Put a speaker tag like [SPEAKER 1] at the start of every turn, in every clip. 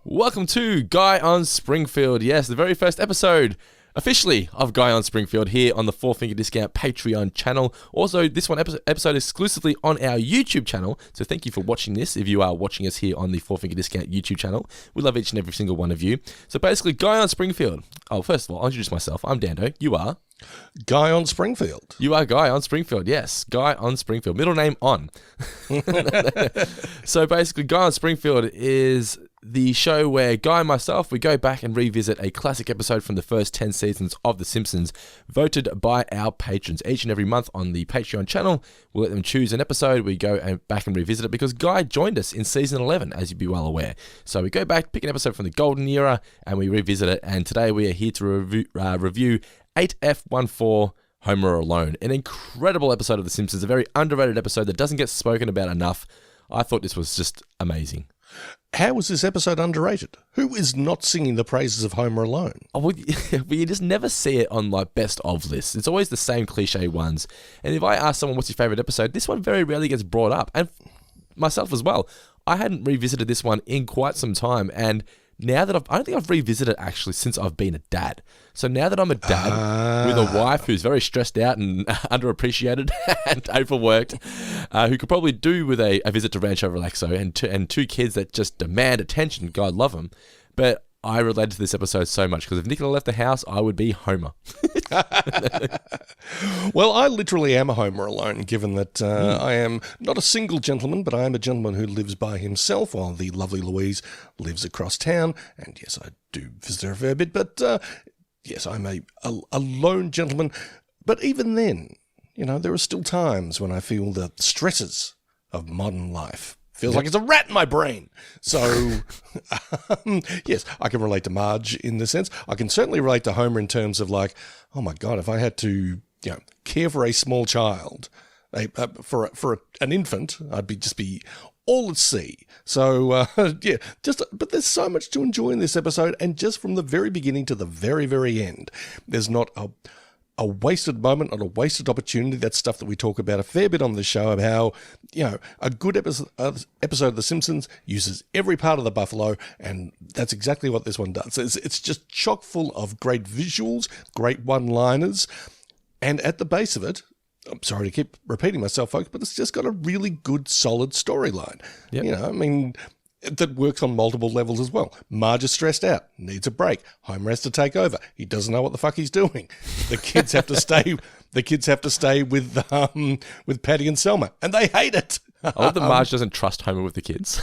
[SPEAKER 1] Welcome to Guy on Springfield. Yes, the very first episode officially of Guy on Springfield here on the Four Finger Discount Patreon channel. Also, this one episode exclusively on our YouTube channel. So thank you for watching this if you are watching us here on the Four Finger Discount YouTube channel. We love each and every single one of you. So basically, Guy on Springfield. Oh, first of all, I'll introduce myself. I'm Dando. You are?
[SPEAKER 2] Guy on Springfield.
[SPEAKER 1] You are Guy on Springfield, yes. Guy on Springfield. Middle name on. So basically, Guy on Springfield is the show where Guy and myself, we go back and revisit a classic episode from the first 10 seasons of The Simpsons, voted by our patrons. Each and every month on the Patreon channel, we'll let them choose an episode. We go back and revisit it because Guy joined us in season 11, as you'd be well aware. So we go back, pick an episode from the golden era, and we revisit it. And today we are here to review 8F14 Homer Alone. An incredible episode of The Simpsons, a very underrated episode that doesn't get spoken about enough. I thought this was just amazing.
[SPEAKER 2] How was this episode underrated? Who is not singing the praises of Homer Alone?
[SPEAKER 1] Oh, well, you just never see it on like best of lists. It's always the same cliche ones. And if I ask someone what's your favorite episode, this one very rarely gets brought up. And myself as well. I hadn't revisited this one in quite some time. And now that I don't think I've revisited it actually since I've been a dad. So now that I'm a dad with a wife who's very stressed out and underappreciated and overworked, who could probably do with a visit to Rancho Relaxo and two kids that just demand attention, God love them. But I related to this episode so much because if Nicola left the house, I would be Homer.
[SPEAKER 2] Well, I literally am a Homer Alone, given that I am not a single gentleman, but I am a gentleman who lives by himself while the lovely Louise lives across town. And yes, I do visit her a fair bit, but yes, I'm a lone gentleman. But even then, you know, there are still times when I feel the stresses of modern life. Feels like it's a rat in my brain. So, yes, I can relate to Marge in this sense. I can certainly relate to Homer in terms of like, oh my God, if I had to, care for a small child, for an infant, I'd just be all at sea. So, but there's so much to enjoy in this episode. And just from the very beginning to the very, very end, there's not a wasted moment, not a wasted opportunity. That's stuff that we talk about a fair bit on the show of how, a good episode of The Simpsons uses every part of the buffalo, and that's exactly what this one does. It's just chock full of great visuals, great one-liners, and at the base of it, I'm sorry to keep repeating myself, folks, but it's just got a really good, solid storyline. Yep. That works on multiple levels as well. Marge is stressed out, needs a break. Homer has to take over. He doesn't know what the fuck he's doing. The kids have to stay. The kids have to stay with Patty and Selma, and they hate it.
[SPEAKER 1] I love that Marge doesn't trust Homer with the kids.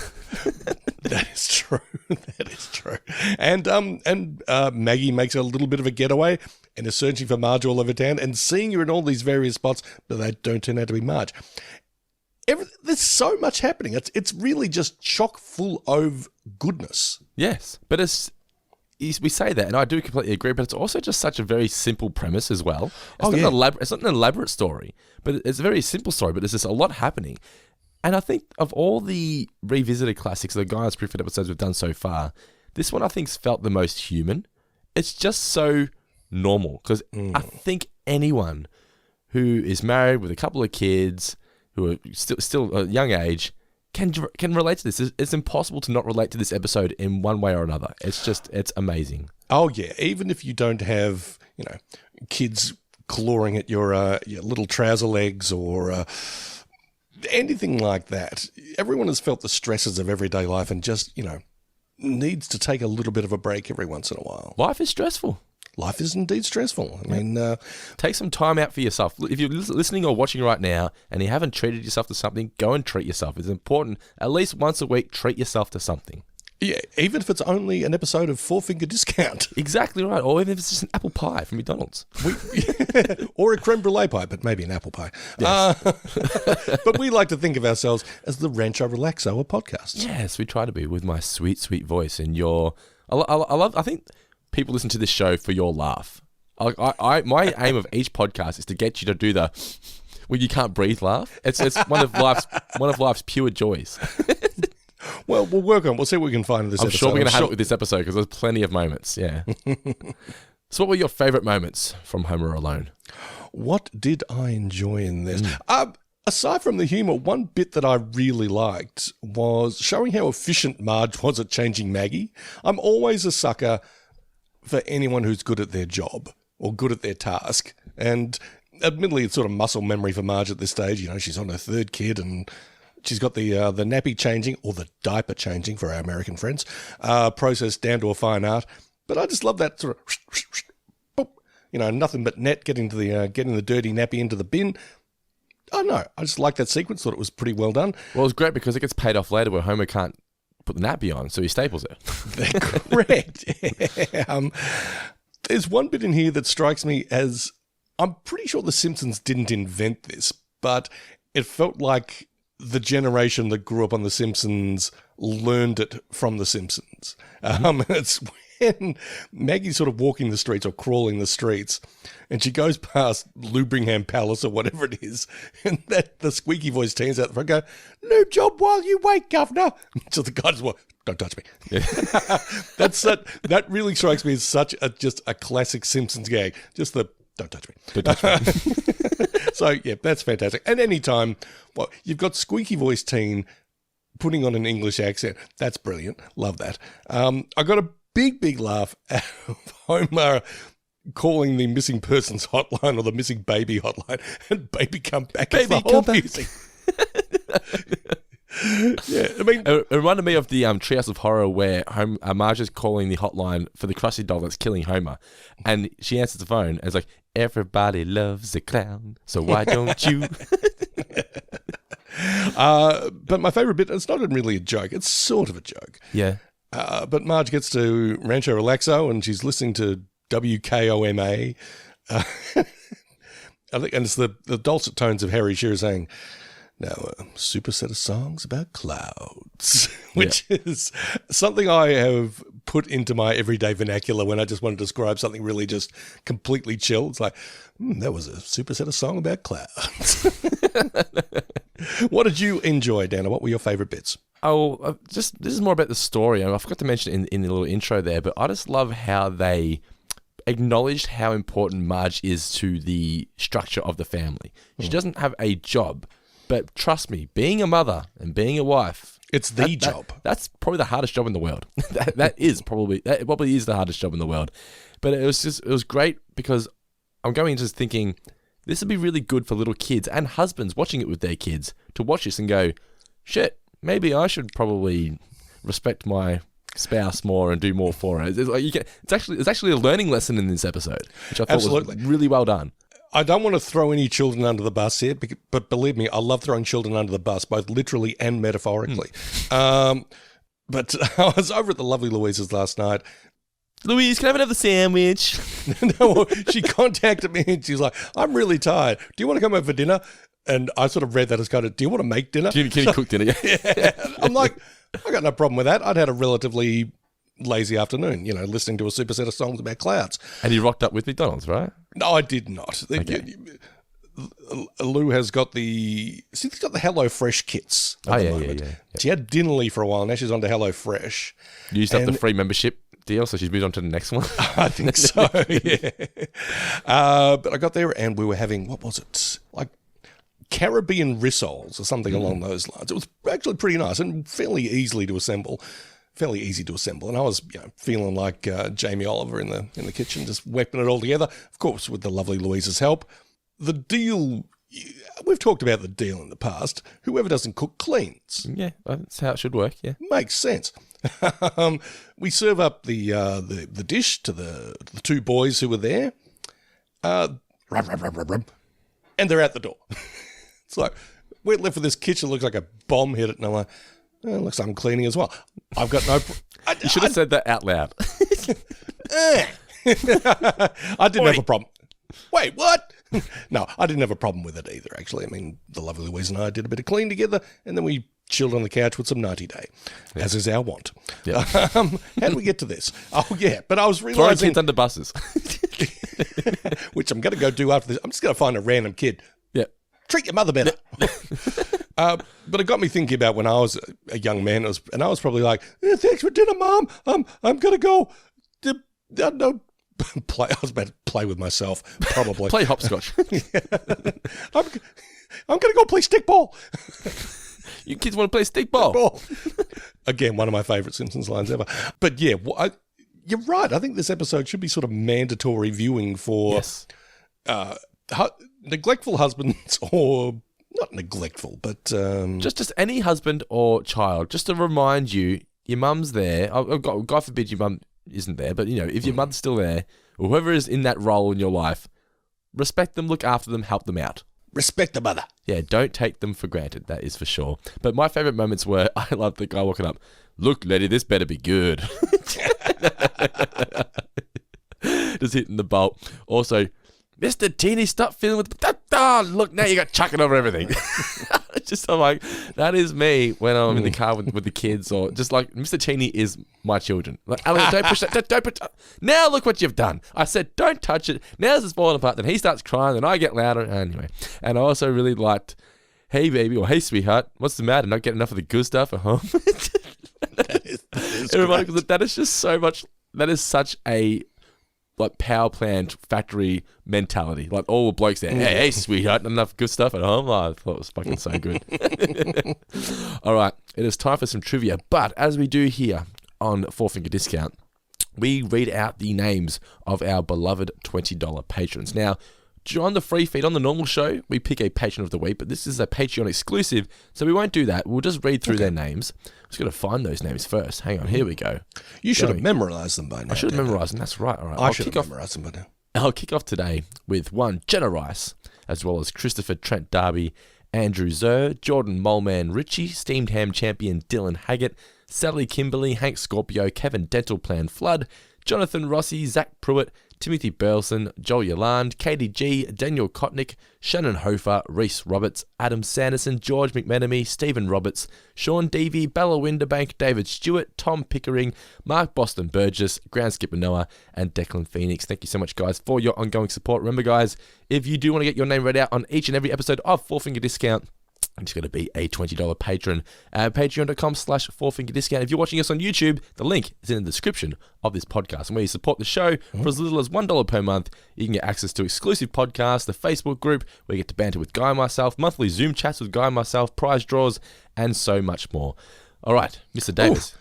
[SPEAKER 2] That is true. That is true. And Maggie makes a little bit of a getaway and is searching for Marge all over town and seeing her in all these various spots, but they don't turn out to be Marge. There's so much happening. It's really just chock full of goodness.
[SPEAKER 1] Yes, but we say that, and I do completely agree, but it's also just such a very simple premise as well. It's not an elaborate story, but it's a very simple story, but there's just a lot happening. And I think of all the revisited classics, the Guy on Springfield episodes we've done so far, this one I think's felt the most human. It's just so normal, because I think anyone who is married with a couple of kids who are still a young age, can relate to this. It's impossible to not relate to this episode in one way or another. It's amazing.
[SPEAKER 2] Oh yeah, even if you don't have, kids clawing at your little trouser legs or anything like that, everyone has felt the stresses of everyday life and just, needs to take a little bit of a break every once in a while.
[SPEAKER 1] Life is stressful.
[SPEAKER 2] Life is indeed stressful. I mean,
[SPEAKER 1] take some time out for yourself. If you're listening or watching right now and you haven't treated yourself to something, go and treat yourself. It's important. At least once a week, treat yourself to something.
[SPEAKER 2] Yeah, even if it's only an episode of Four Finger Discount.
[SPEAKER 1] Exactly right. Or even if it's just an apple pie from McDonald's.
[SPEAKER 2] Or a creme brulee pie, but maybe an apple pie. Yes. But we like to think of ourselves as the Rancho Relaxo of podcasts.
[SPEAKER 1] Yes, we try to be with my sweet, sweet voice and your... I think... people listen to this show for your laugh. My aim of each podcast is to get you to do the when you can't breathe laugh. It's one of life's pure joys.
[SPEAKER 2] Well, we'll work on. We'll see what we can find in this episode.
[SPEAKER 1] I'm sure we're going to have it with this episode because there's plenty of moments. Yeah. So, what were your favorite moments from Homer Alone?
[SPEAKER 2] What did I enjoy in this? Aside from the humour, one bit that I really liked was showing how efficient Marge was at changing Maggie. I'm always a sucker for anyone who's good at their job or good at their task. And admittedly, it's sort of muscle memory for Marge at this stage. You know, she's on her third kid and she's got the nappy changing, or the diaper changing for our American friends, process down to a fine art. But I just love that sort of, boop, you know, nothing but net getting the dirty nappy into the bin. I don't know. I just like that sequence. Thought it was pretty well done.
[SPEAKER 1] Well, it was great because it gets paid off later where Homer can't put the nappy on, so he staples it.
[SPEAKER 2] Correct. Yeah. There's one bit in here that strikes me as, I'm pretty sure The Simpsons didn't invent this, but it felt like the generation that grew up on The Simpsons learned it from The Simpsons. It's when Maggie's sort of walking the streets or crawling the streets, and she goes past Lubringham Palace or whatever it is, and that the squeaky voice teens out the front go, "Lube job while you wait, governor." So the guy just "Don't touch me." Yeah. That really strikes me as such just a classic Simpsons gag. Just the "Don't touch me."
[SPEAKER 1] Don't touch me.
[SPEAKER 2] So yeah, that's fantastic. And anytime, well, you've got squeaky voice teen putting on an English accent, that's brilliant. Love that. I got a big laugh out of Homer calling the missing persons hotline or the missing baby hotline, and baby come back.
[SPEAKER 1] Baby
[SPEAKER 2] it's the whole music. Yeah, I mean,
[SPEAKER 1] it reminded me of the Treehouse of Horror where Marge is calling the hotline for the Krusty doll that's killing Homer, and she answers the phone and it's like, "Everybody loves a clown, so why don't you?"
[SPEAKER 2] But my favourite bit, it's not really a joke, it's sort of a joke.
[SPEAKER 1] Yeah.
[SPEAKER 2] But Marge gets to Rancho Relaxo and she's listening to WKOMA. I think, and it's the dulcet tones of Harry Shearer saying, "Now, a super set of songs about clouds," which is something I have put into my everyday vernacular when I just want to describe something really just completely chill. It's like, that was a super set of song about clouds. What did you enjoy, Dana? What were your favourite bits?
[SPEAKER 1] Oh, this is more about the story. I forgot to mention it in the little intro there, but I just love how they acknowledged how important Marge is to the structure of the family. She doesn't have a job, but trust me, being a mother and being a wife,
[SPEAKER 2] it's the job.
[SPEAKER 1] That's probably the hardest job in the world. that probably is the hardest job in the world. But it was great because I'm going into thinking this would be really good for little kids and husbands watching it with their kids to watch this and go, shit, maybe I should probably respect my spouse more and do more for her. It's actually a learning lesson in this episode, which I thought was really well done.
[SPEAKER 2] I don't want to throw any children under the bus here, but believe me, I love throwing children under the bus, both literally and metaphorically. But I was over at the lovely Louise's last night.
[SPEAKER 1] "Louise, can I have another sandwich?"
[SPEAKER 2] No, she contacted me and she's like, "I'm really tired. Do you want to come over for dinner?" And I sort of read that as kind of, "Do you want to make dinner?
[SPEAKER 1] Can you cook dinner?"
[SPEAKER 2] Yeah. I'm like, I got no problem with that. I'd had a relatively lazy afternoon, listening to a super set of songs about clouds.
[SPEAKER 1] And you rocked up with McDonald's, right?
[SPEAKER 2] No, I did not.
[SPEAKER 1] Okay.
[SPEAKER 2] Lou has got she's got the HelloFresh kits at the moment.
[SPEAKER 1] Yeah.
[SPEAKER 2] She had Dinnerly for a while, now she's on to HelloFresh.
[SPEAKER 1] You used up the free membership deal, so she's moved on to the next one.
[SPEAKER 2] I think so, yeah. But I got there and we were having, what was it? Like Caribbean rissoles or something along those lines. It was actually pretty nice and fairly easy to assemble. And I was feeling like Jamie Oliver in the kitchen, just whipping it all together, of course, with the lovely Louise's help. The deal, we've talked about the deal in the past. Whoever doesn't cook cleans.
[SPEAKER 1] Yeah, that's how it should work, yeah.
[SPEAKER 2] Makes sense. We serve up the dish to the two boys who were there. And they're out the door. It's like, we're left with this kitchen, looks like a bomb hit it, and I'm like, looks like I'm cleaning as well. I've got no...
[SPEAKER 1] You should have said that out loud.
[SPEAKER 2] I didn't have a problem. Wait, what? No, I didn't have a problem with it either, actually. I mean, the lovely Louise and I did a bit of clean together, and then we chilled on the couch with some 90 Day, as is our want.
[SPEAKER 1] Yeah.
[SPEAKER 2] How did we get to this? Oh, yeah, but I was
[SPEAKER 1] Throwing
[SPEAKER 2] realising...
[SPEAKER 1] kids under buses.
[SPEAKER 2] which I'm going to go do after this. I'm just going to find a random kid.
[SPEAKER 1] Yeah.
[SPEAKER 2] Treat your mother better. But it got me thinking about when I was a young man, and I was probably like, thanks for dinner, Mom. I'm going to go... I was about to play with myself, probably.
[SPEAKER 1] Play hopscotch.
[SPEAKER 2] I'm going to go play stickball.
[SPEAKER 1] You kids want to play stickball?
[SPEAKER 2] Ball. Again, one of my favourite Simpsons lines ever. But yeah, you're right. I think this episode should be sort of mandatory viewing for neglectful husbands, or not neglectful, but
[SPEAKER 1] just any husband or child. Just to remind you, your mum's there. Oh, God forbid your mum isn't there, but if your mum's still there, or whoever is in that role in your life, respect them, look after them, help them out.
[SPEAKER 2] Respect the mother.
[SPEAKER 1] Yeah, don't take them for granted, that is for sure. But my favourite moments were, I love the guy walking up, look, lady, this better be good. Just hitting the bolt. Also, Mr. Teeny, stop fiddling with look, now you got chucking over everything. I'm like, that is me when I'm in the car with the kids, or just like, Mr. Teeny is my children. Like, Alan, don't push that, don't push that. Now look what you've done. I said, don't touch it. Now this is falling apart. Then he starts crying, then I get louder. Anyway, and I also really liked, hey baby, or hey sweetheart, what's the matter? Not getting enough of the good stuff at home?
[SPEAKER 2] That is
[SPEAKER 1] that is just so much. That is such a power plant factory mentality. Like all the blokes there. Hey, sweetheart, not enough good stuff at home. Oh, I thought it was fucking so good. All right, it is time for some trivia. But as we do here on Four Finger Discount, we read out the names of our beloved $20 patrons. Now, on the free feed, on the normal show, we pick a patron of the week, but this is a Patreon exclusive, so we won't do that. We'll just read through their names. I'm just going to find those names first. Hang on, here we go.
[SPEAKER 2] You should have memorised them by now.
[SPEAKER 1] I should have memorised them, that's right. All right.
[SPEAKER 2] I should have memorised them by now.
[SPEAKER 1] I'll kick off today with one, Jenna Rice, as well as Christopher Trent Darby, Andrew Zer, Jordan Moleman Ritchie, Steamed Ham Champion Dylan Haggett, Sally Kimberley, Hank Scorpio, Kevin Dental Plan Flood, Jonathan Rossi, Zach Pruitt, Timothy Burleson, Joel Yolande, Katie G, Daniel Kotnick, Shannon Hofer, Reese Roberts, Adam Sanderson, George McMenemy, Stephen Roberts, Sean Devey, Bella Winderbank, David Stewart, Tom Pickering, Mark Boston Burgess, Ground Skipper Noah, and Declan Phoenix. Thank you so much, guys, for your ongoing support. Remember, guys, if you do want to get your name read out on each and every episode of Four Finger Discount, I'm just going to be a $20 patron at patreon.com/fourfingerdiscount. If you're watching us on YouTube, the link is in the description of this podcast. And where you support the show for as little as $1 per month, you can get access to exclusive podcasts, the Facebook group, where you get to banter with Guy and myself, monthly Zoom chats with Guy and myself, prize draws, and so much more. All right, Mr. Davis.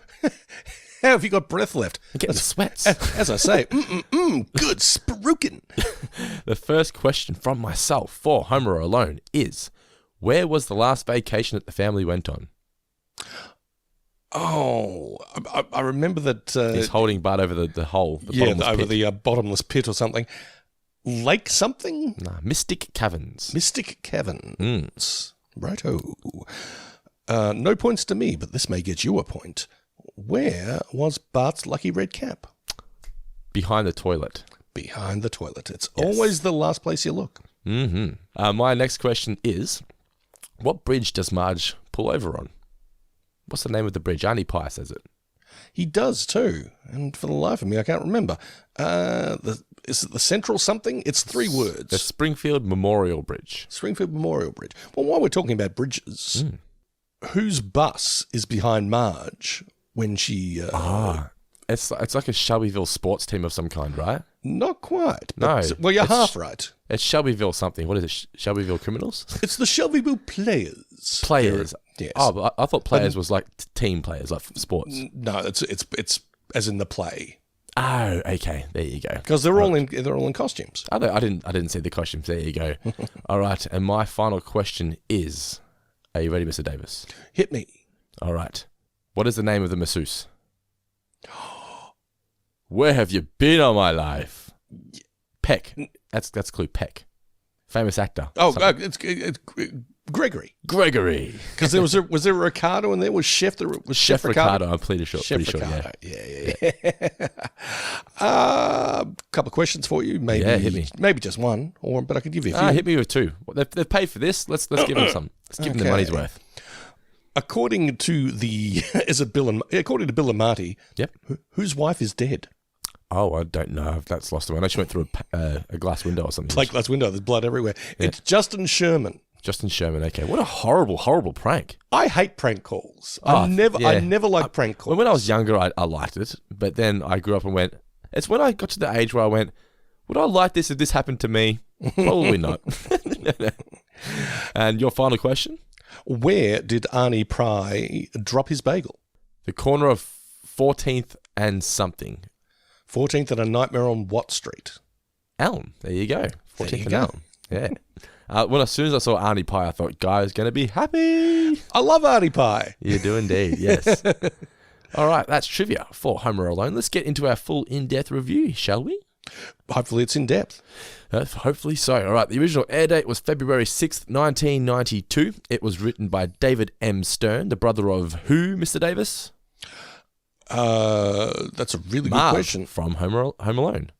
[SPEAKER 2] How have you got breath left?
[SPEAKER 1] I'm getting the sweats.
[SPEAKER 2] As I say, good spruiking.
[SPEAKER 1] The first question from myself for Homer Alone is, where was the last vacation that the family went on?
[SPEAKER 2] Oh, I remember that...
[SPEAKER 1] He's holding Bart over the hole.
[SPEAKER 2] Over the bottomless pit or something. Lake something?
[SPEAKER 1] Nah, Mystic Caverns.
[SPEAKER 2] Mystic Caverns. Righto. No points to me, but this may get you a point. Where was Bart's lucky red cap?
[SPEAKER 1] Behind the toilet.
[SPEAKER 2] Behind the toilet. It's always the last place you look.
[SPEAKER 1] Mm-hmm. My next question is, what bridge does Marge pull over on? What's the name of the bridge? Arnie Pye says it.
[SPEAKER 2] He does too, and for the life of me, I can't remember. Is it the Central something? It's 3 words.
[SPEAKER 1] The Springfield Memorial Bridge.
[SPEAKER 2] Springfield Memorial Bridge. Well, while we're talking about bridges, whose bus is behind Marge when she...
[SPEAKER 1] It's like a Shelbyville sports team of some kind, right?
[SPEAKER 2] Not quite.
[SPEAKER 1] No.
[SPEAKER 2] Well, you're half right.
[SPEAKER 1] It's Shelbyville something. What is it? Shelbyville Criminals?
[SPEAKER 2] It's the Shelbyville Players.
[SPEAKER 1] Players.
[SPEAKER 2] Yes.
[SPEAKER 1] Oh, but I thought players was like team players, like sports.
[SPEAKER 2] No, it's as in the play.
[SPEAKER 1] Oh, okay. There you go.
[SPEAKER 2] Because they're all in costumes.
[SPEAKER 1] I didn't see the costumes. There you go. All right. And my final question is, are you ready, Mr. Davis?
[SPEAKER 2] Hit me.
[SPEAKER 1] All right. What is the name of the masseuse? Where have you been all my life? Peck. That's clue. Peck. Famous actor.
[SPEAKER 2] Oh, it's Gregory.
[SPEAKER 1] Gregory.
[SPEAKER 2] Because was there Ricardo and there was Chef
[SPEAKER 1] Ricardo. I'm pretty sure.
[SPEAKER 2] Ricardo. Yeah. Couple of questions for you. Maybe
[SPEAKER 1] hit me.
[SPEAKER 2] Maybe just one, but I could give you a few.
[SPEAKER 1] Hit me with 2. They've paid for this. Let's give them some. Let's give them the money's worth.
[SPEAKER 2] According to according to Bill and Marty, whose wife is dead?
[SPEAKER 1] Oh, I don't know. That's lost away. I know she went through a glass window or something.
[SPEAKER 2] Plate glass window. There's blood everywhere. Yeah. It's Justin Sherman.
[SPEAKER 1] Justin Sherman. Okay. What a horrible, horrible prank.
[SPEAKER 2] I hate prank calls. I never liked prank calls.
[SPEAKER 1] When I was younger, I liked it, but then I grew up and went. It's when I got to the age where I went, would I like this if this happened to me? Probably not. And your final question?
[SPEAKER 2] Where did Arnie Pry drop his bagel?
[SPEAKER 1] The corner of 14th and something.
[SPEAKER 2] 14th and a Nightmare on Watt Street.
[SPEAKER 1] Elm. There you go. 14th
[SPEAKER 2] There you
[SPEAKER 1] and
[SPEAKER 2] go.
[SPEAKER 1] Elm. Yeah. As soon as I saw Arnie Pie, I thought, guy's going to be happy.
[SPEAKER 2] I love Arnie Pie.
[SPEAKER 1] You do indeed, yes. All right, that's trivia for Home Alone. Let's get into our full in-depth review, shall we?
[SPEAKER 2] Hopefully it's in depth.
[SPEAKER 1] Hopefully so. All right, the original air date was February 6th, 1992. It was written by David M. Stern, the brother of who, Mr. Davis?
[SPEAKER 2] That's a really good
[SPEAKER 1] Marv
[SPEAKER 2] question.
[SPEAKER 1] from Home Alone.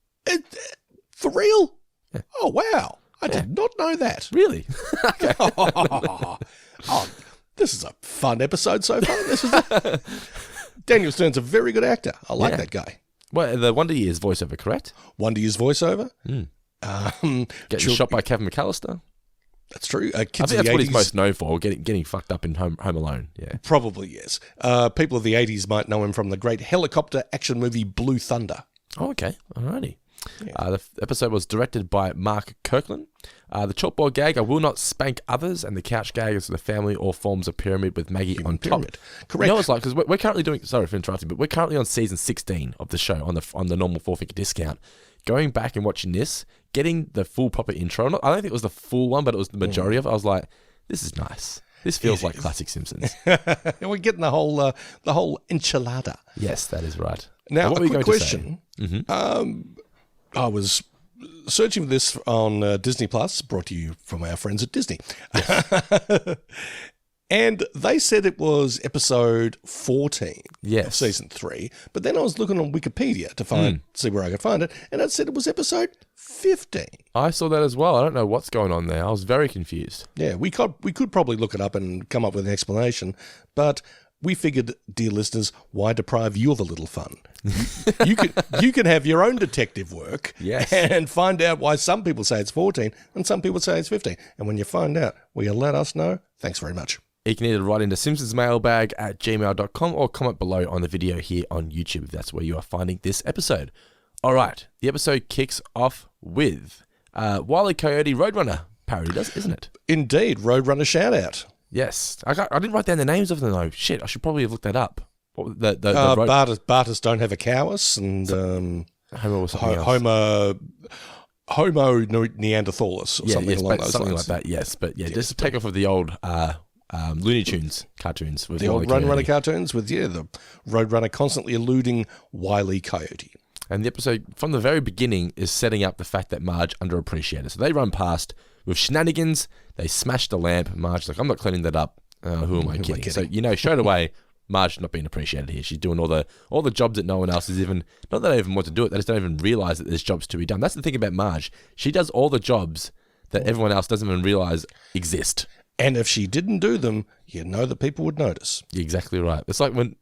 [SPEAKER 2] For real?
[SPEAKER 1] Yeah.
[SPEAKER 2] Oh, wow. I did not know that.
[SPEAKER 1] Really?
[SPEAKER 2] Oh, this is a fun episode so far. This is Daniel Stern's a very good actor. I like that guy.
[SPEAKER 1] Well, the Wonder Years voiceover, correct?
[SPEAKER 2] Wonder Years voiceover.
[SPEAKER 1] Getting shot by Kevin McAllister.
[SPEAKER 2] That's true.
[SPEAKER 1] I
[SPEAKER 2] Kids
[SPEAKER 1] think
[SPEAKER 2] of
[SPEAKER 1] that's
[SPEAKER 2] the
[SPEAKER 1] what
[SPEAKER 2] 80s,
[SPEAKER 1] he's most known for, getting fucked up in Home Alone. Yeah.
[SPEAKER 2] Probably, yes. People of the 80s might know him from the great helicopter action movie Blue Thunder.
[SPEAKER 1] Oh, okay. Alrighty.
[SPEAKER 2] Yeah.
[SPEAKER 1] The episode was directed by Mark Kirkland. The chalkboard gag, I will not spank others, and the couch gag is the family all forms a pyramid with Maggie on
[SPEAKER 2] pyramid.
[SPEAKER 1] top.
[SPEAKER 2] Correct.
[SPEAKER 1] You know, it's like, because we're currently doing, sorry for interrupting, but we're currently on season 16 of the show on the normal 4-figure discount. Going back and watching this, getting the full proper intro, I don't think it was the full one, but it was the majority of it. I was like, this is nice. This feels like classic Simpsons.
[SPEAKER 2] We're getting the whole enchilada.
[SPEAKER 1] Yes, that is right.
[SPEAKER 2] Now,
[SPEAKER 1] What
[SPEAKER 2] a
[SPEAKER 1] were you
[SPEAKER 2] quick
[SPEAKER 1] going to say?
[SPEAKER 2] question. I was searching for this on Disney Plus, brought to you from our friends at Disney. Yes. And they said it was episode 14 of season 3. But then I was looking on Wikipedia to see where I could find it, and it said it was episode 15.
[SPEAKER 1] I saw that as well. I don't know what's going on there. I was very confused.
[SPEAKER 2] Yeah, we could probably look it up and come up with an explanation, but we figured, dear listeners, why deprive you of a little fun? You can have your own detective work and find out why some people say it's 14 and some people say it's 15. And when you find out, will you let us know? Thanks very much.
[SPEAKER 1] You can either write into simpsonsmailbag@gmail.com or comment below on the video here on YouTube if that's where you are finding this episode. All right, the episode kicks off with Wile E. Coyote Roadrunner parody, isn't it?
[SPEAKER 2] Indeed, Roadrunner shout out.
[SPEAKER 1] Yes. I didn't write down the names of them though. Shit, I should probably have looked that up. What,
[SPEAKER 2] Bartus don't have a cowus, and
[SPEAKER 1] Homer was something else.
[SPEAKER 2] Homo Neanderthalus or something along those
[SPEAKER 1] something
[SPEAKER 2] lines.
[SPEAKER 1] like that, yes. But yeah, just to take off of the old Looney Tunes cartoons. With
[SPEAKER 2] the old Roadrunner cartoons with, the Roadrunner constantly eluding Wile E. Coyote.
[SPEAKER 1] And the episode, from the very beginning, is setting up the fact that Marge underappreciated. So they run past with shenanigans, they smash the lamp. Marge's like, I'm not cleaning that up. Who am I kidding? So, straight away, Marge not being appreciated here. She's doing all the jobs that no one else is even, not that they even want to do it, they just don't even realize that there's jobs to be done. That's the thing about Marge. She does all the jobs that everyone else doesn't even realize exist.
[SPEAKER 2] And if she didn't do them, you know that people would notice.
[SPEAKER 1] You're exactly right. It's like when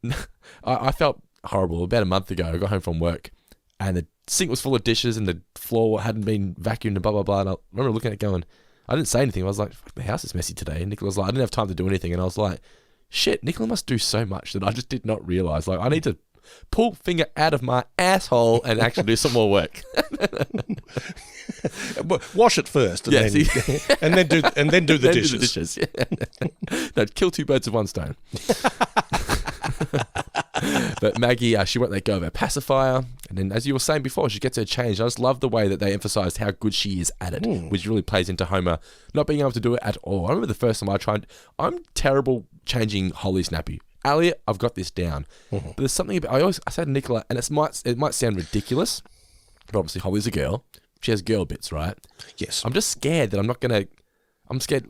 [SPEAKER 1] I felt horrible about a month ago. I got home from work and the sink was full of dishes and the floor hadn't been vacuumed and blah, blah, blah. And I remember looking at it going, I didn't say anything. I was like, fuck, the house is messy today. And Nicola was like, I didn't have time to do anything. And I was like, shit, Nicola must do so much that I just did not realize. Like, I need to pull finger out of my asshole and actually do some more work.
[SPEAKER 2] Wash it first, and then do the dishes.
[SPEAKER 1] No, kill two birds with one stone. But Maggie, she won't let go of her pacifier, and then, as you were saying before, she gets her change. I just love the way that they emphasised how good she is at it, which really plays into Homer not being able to do it at all. I remember the first time I tried. I'm terrible changing Holly Snappy. Elliot, I've got this down. But there's something about, I say to Nicola, and it might sound ridiculous, but obviously Holly's a girl. She has girl bits, right?
[SPEAKER 2] Yes.
[SPEAKER 1] I'm just scared that I'm scared.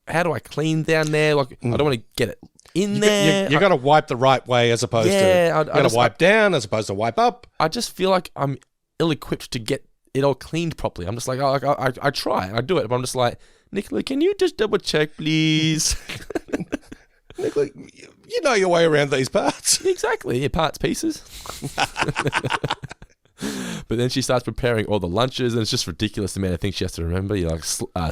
[SPEAKER 1] How do I clean down there? Like, I don't want to get it in there.
[SPEAKER 2] You got to wipe the right way as opposed to, you got to wipe down as opposed to wipe up.
[SPEAKER 1] I just feel like I'm ill-equipped to get it all cleaned properly. I'm just like, I try, I do it, but I'm just like, Nicola, can you just double check, please?
[SPEAKER 2] Nicola, you know your way around these parts.
[SPEAKER 1] Exactly, yeah, parts, pieces. But then she starts preparing all the lunches, and it's just ridiculous the amount of things she has to remember. You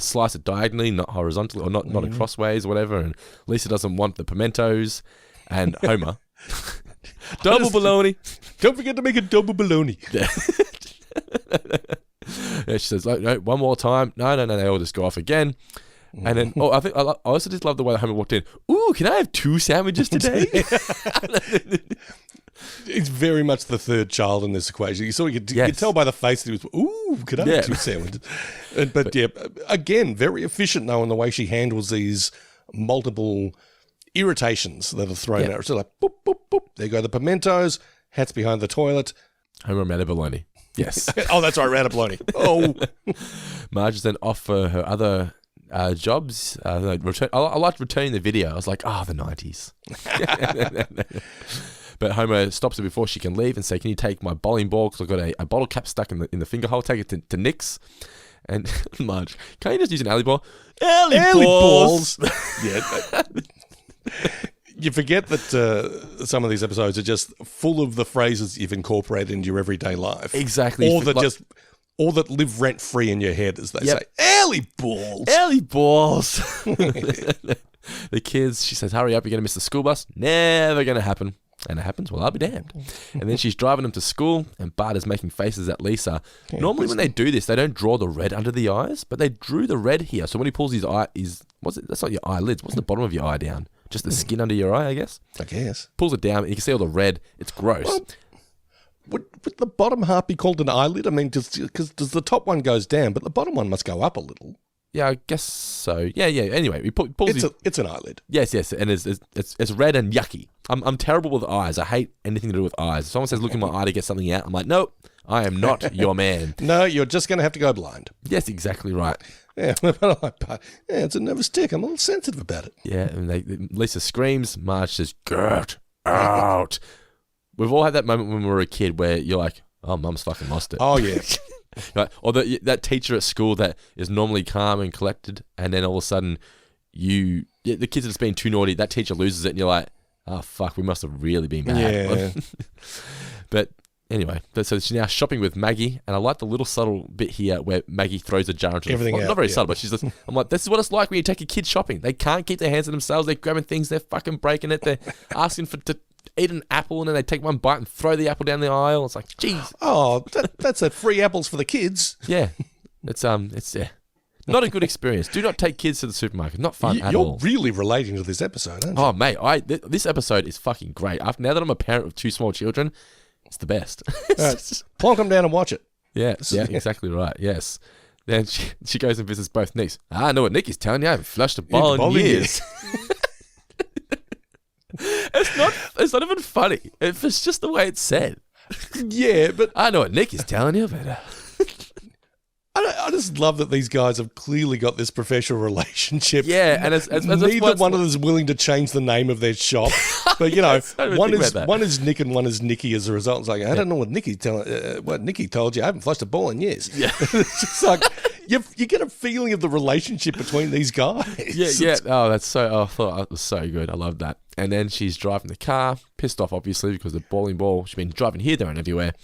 [SPEAKER 1] slice it diagonally, not horizontally, or not crossways, or whatever. And Lisa doesn't want the pimentos, and Homer, double bologna.
[SPEAKER 2] Don't forget to make a double bologna.
[SPEAKER 1] Yeah, she says, no, one more time. No, they all just go off again. And then, I also just love the way that Homer walked in. Ooh, can I have 2 sandwiches today?
[SPEAKER 2] It's very much the third child in this equation. You could tell by the face that he was, ooh, could I have 2 sandwiches? But yeah, again, very efficient though in the way she handles these multiple irritations that are thrown at her. So like, boop, boop, boop. There go the pimentos, hat's behind the toilet.
[SPEAKER 1] Homer ran a bologna. Yes.
[SPEAKER 2] Oh, that's right, ran a bologna. Oh.
[SPEAKER 1] Marge is then off for her other jobs. I liked returning the video. I was like, the 90s. But Homer stops her before she can leave and say, can you take my bowling ball? Because I've got a bottle cap stuck in the finger hole. Take it to Nick's. And Marge, can't you just use an alley ball? Alley balls.
[SPEAKER 2] Yeah. You forget that some of these episodes are just full of the phrases you've incorporated into your everyday life.
[SPEAKER 1] Exactly.
[SPEAKER 2] Or that live rent free in your head, as they say. Alley balls.
[SPEAKER 1] Alley balls. The kids, she says, hurry up, you're going to miss the school bus. Never going to happen. And it happens, well, I'll be damned. And then she's driving them to school, and Bart is making faces at Lisa. Yeah, normally when they do this, they don't draw the red under the eyes, but they drew the red here. So when he pulls his eye, that's not your eyelids. What's the bottom of your eye down? Just the skin under your eye, I guess?
[SPEAKER 2] I guess.
[SPEAKER 1] Pulls it down, and you can see all the red. It's gross.
[SPEAKER 2] Well, would the bottom half be called an eyelid? I mean, does the top one goes down, but the bottom one must go up a little.
[SPEAKER 1] Yeah, I guess so. Yeah. Anyway, he pulls
[SPEAKER 2] it's an eyelid.
[SPEAKER 1] Yes, and it's red and yucky. I'm terrible with eyes. I hate anything to do with eyes. If someone says, look in my eye to get something out, I'm like, nope, I am not your man.
[SPEAKER 2] No, you're just going to have to go blind.
[SPEAKER 1] Yes, exactly right.
[SPEAKER 2] Yeah, it's a nervous tick. I'm a little sensitive about it.
[SPEAKER 1] Yeah, and Lisa screams. Marge says, get out. We've all had that moment when we were a kid where you're like, oh, mum's fucking lost it.
[SPEAKER 2] Oh, yeah.
[SPEAKER 1] Right? Or that teacher at school that is normally calm and collected, and then all of a sudden the kids are just being too naughty, that teacher loses it, and you're like, oh, fuck, we must have really been bad.
[SPEAKER 2] Yeah.
[SPEAKER 1] But anyway, so she's now shopping with Maggie, and I like the little subtle bit here where Maggie throws a jar into
[SPEAKER 2] everything.
[SPEAKER 1] Not very subtle, but she's just, I'm like, this is what it's like when you take your kids shopping. They can't keep their hands to themselves. They're grabbing things. They're fucking breaking it. They're asking to eat an apple, and then they take one bite and throw the apple down the aisle. It's like, jeez.
[SPEAKER 2] Oh, that's free apples for the kids.
[SPEAKER 1] Yeah. It's not a good experience. Do not take kids to the supermarket. Not fun at all.
[SPEAKER 2] You're really relating to this episode, aren't you?
[SPEAKER 1] Oh, mate, this episode is fucking great. Now that I'm a parent of 2 small children, it's the best.
[SPEAKER 2] Plonk them down and watch it.
[SPEAKER 1] Yeah, exactly right. Yes. Then she goes and visits both Nicks. I know what Nick is telling you. I haven't flushed a ball in years. It's not even funny. It's just the way it's said.
[SPEAKER 2] Yeah, but
[SPEAKER 1] I know what Nick is telling you, but
[SPEAKER 2] I just love that these guys have clearly got this professional relationship.
[SPEAKER 1] Yeah, and
[SPEAKER 2] neither one of them is willing to change the name of their shop. But you know, one is Nick and one is Nikki. As a result, it's like I don't know what Nikki told you. I haven't flushed a ball in years. Yeah, it's just like you get a feeling of the relationship between these guys.
[SPEAKER 1] Yeah. Oh, that's so. I thought that was so good. I love that. And then she's driving the car, pissed off obviously because the bowling ball. She's been driving here, there, and everywhere.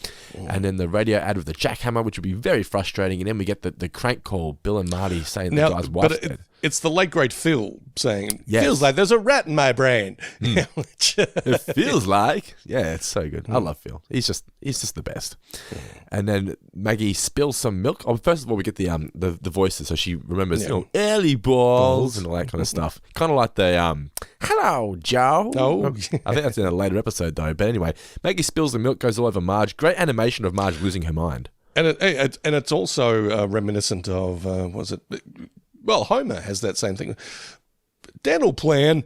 [SPEAKER 1] And then the radio ad with the jackhammer, which would be very frustrating. And then we get the crank call, Bill and Marty saying the guy's wife's dead.
[SPEAKER 2] It's the late great Phil saying, feels like there's a rat in my brain.
[SPEAKER 1] It feels like. Yeah, it's so good. I love Phil. He's just the best. And then Maggie spills some milk. Oh, first of all, we get the voices, so she remembers, early balls and all that kind of stuff. Kind of like the, hello, Joe.
[SPEAKER 2] Oh.
[SPEAKER 1] I think that's in a later episode, though. But anyway, Maggie spills the milk, goes all over Marge. Great animation of Marge losing her mind.
[SPEAKER 2] And it's also reminiscent of, well, Homer has that same thing. Dental plan.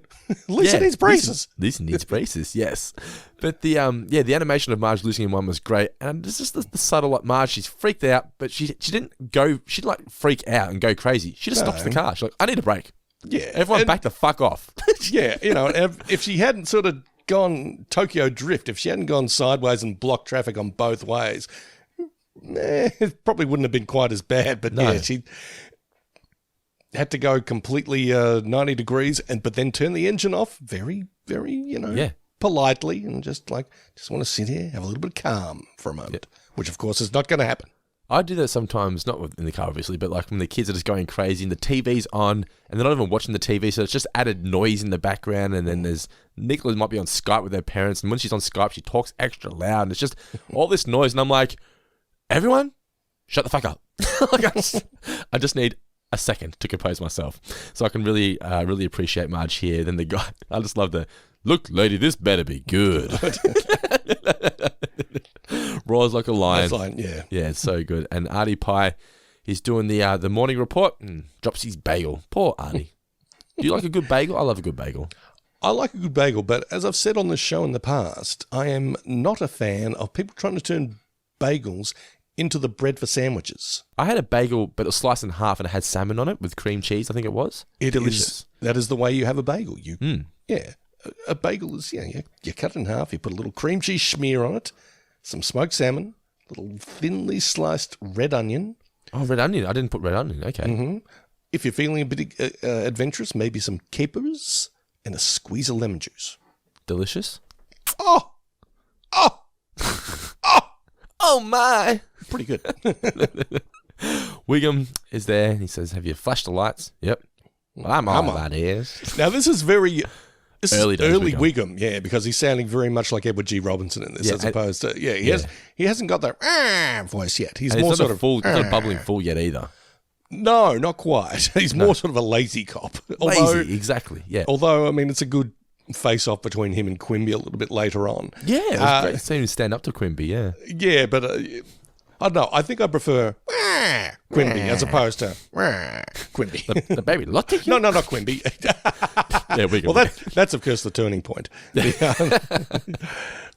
[SPEAKER 2] Lisa needs braces.
[SPEAKER 1] Lisa needs braces, yes. But the animation of Marge losing her mind was great. And it's just the subtle, like Marge, she's freaked out, but she didn't go, she'd like freak out and go crazy. She just stops the car. She's like, I need a break.
[SPEAKER 2] Yeah.
[SPEAKER 1] Everyone back the fuck off.
[SPEAKER 2] Yeah, if she hadn't sort of gone Tokyo Drift, if she hadn't gone sideways and blocked traffic on both ways, it probably wouldn't have been quite as bad. But yeah, she had to go completely 90 degrees but then turn the engine off very, very, politely and just want to sit here, have a little bit of calm for a moment, which of course is not going to happen.
[SPEAKER 1] I do that sometimes, not in the car obviously, but like when the kids are just going crazy and the TV's on and they're not even watching the TV, so it's just added noise in the background. And then there's Nicola might be on Skype with her parents, and when she's on Skype, she talks extra loud, and it's just all this noise. And I'm like, everyone, shut the fuck up. I just need a second to compose myself. So I can really appreciate Marge here. Then the guy, I just love the, look, lady, this better be good. Roars like a lion.
[SPEAKER 2] Yeah.
[SPEAKER 1] Yeah, it's so good. And Artie Pie, he's doing the morning report and drops his bagel. Poor Artie. Do you like a good bagel? I love a good bagel.
[SPEAKER 2] I like a good bagel, but as I've said on this show in the past, I am not a fan of people trying to turn bagels into the bread for sandwiches.
[SPEAKER 1] I had a bagel, but it was sliced in half and it had salmon on it with cream cheese, I think it was. Delicious.
[SPEAKER 2] That is the way you have a bagel. Yeah. A bagel is, you cut it in half, you put a little cream cheese smear on it, some smoked salmon, a little thinly sliced red onion.
[SPEAKER 1] Oh, red onion. I didn't put red onion. Okay.
[SPEAKER 2] Mm-hmm. If you're feeling a bit adventurous, maybe some capers and a squeeze of lemon juice.
[SPEAKER 1] Delicious.
[SPEAKER 2] Oh,
[SPEAKER 1] my.
[SPEAKER 2] Pretty good.
[SPEAKER 1] Wiggum is there. He says, have you flashed the lights? Yep. Well, I'm on, that is.
[SPEAKER 2] Now, this is early
[SPEAKER 1] Wiggum.
[SPEAKER 2] Wiggum, because he's sounding very much like Edward G. Robinson in this, as opposed to, he hasn't got that voice yet. He's more sort of
[SPEAKER 1] full. He's not a bubbling fool yet either.
[SPEAKER 2] No, not quite. He's more sort of a lazy cop.
[SPEAKER 1] Lazy, exactly. Yeah.
[SPEAKER 2] Although, I mean, it's a good face-off between him and Quimby a little bit later on.
[SPEAKER 1] Yeah, it was great to see him stand up to Quimby. Yeah.
[SPEAKER 2] Yeah, but I don't know. I think I prefer Quimby as opposed to Quimby.
[SPEAKER 1] The baby looked at you.
[SPEAKER 2] No, not Quimby.
[SPEAKER 1] Yeah,
[SPEAKER 2] well, that's of course the turning point.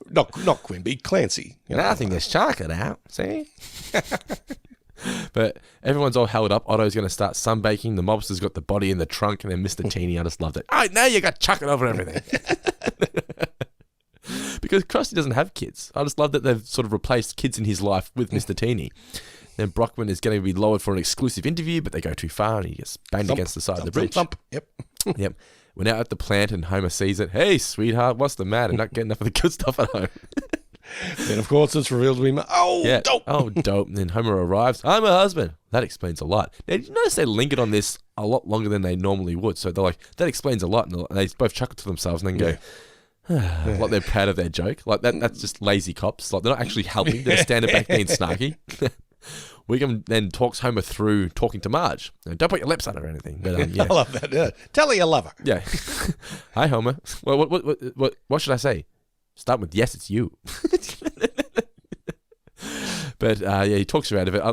[SPEAKER 2] Not Quimby, Clancy.
[SPEAKER 1] Nothing to shock it out. See. But everyone's all held up. Otto's going to start sunbaking. The mobster's got the body in the trunk, and then Mr. Teeny, I just loved it. Oh, now you got chucking over everything. Because Krusty doesn't have kids. I just love that they've sort of replaced kids in his life with Mr. Teeny. Then Brockman is going to be lowered for an exclusive interview, but they go too far, and he gets banged against the side of the bridge.
[SPEAKER 2] Yep.
[SPEAKER 1] Yep. We're now at the plant, and Homer sees it. Hey, sweetheart, what's the matter? Not getting enough of the good stuff at home.
[SPEAKER 2] Then, of course, it's revealed to be dope.
[SPEAKER 1] Oh, dope. And then Homer arrives. I'm a husband. That explains a lot. Now, did you notice they lingered on this a lot longer than they normally would? So they're like, that explains a lot. And they both chuckle to themselves and then go, like they're proud of their joke. Like that's just lazy cops. Like they're not actually helping. They're standing back being snarky. Wiggum then talks Homer through talking to Marge. Don't put your lips on her or anything. But, yeah.
[SPEAKER 2] I love that. Yeah. Tell her you love her.
[SPEAKER 1] Yeah. Hi, Homer. Well, what should I say? Start with, yes, it's you. But, he talks her out of it.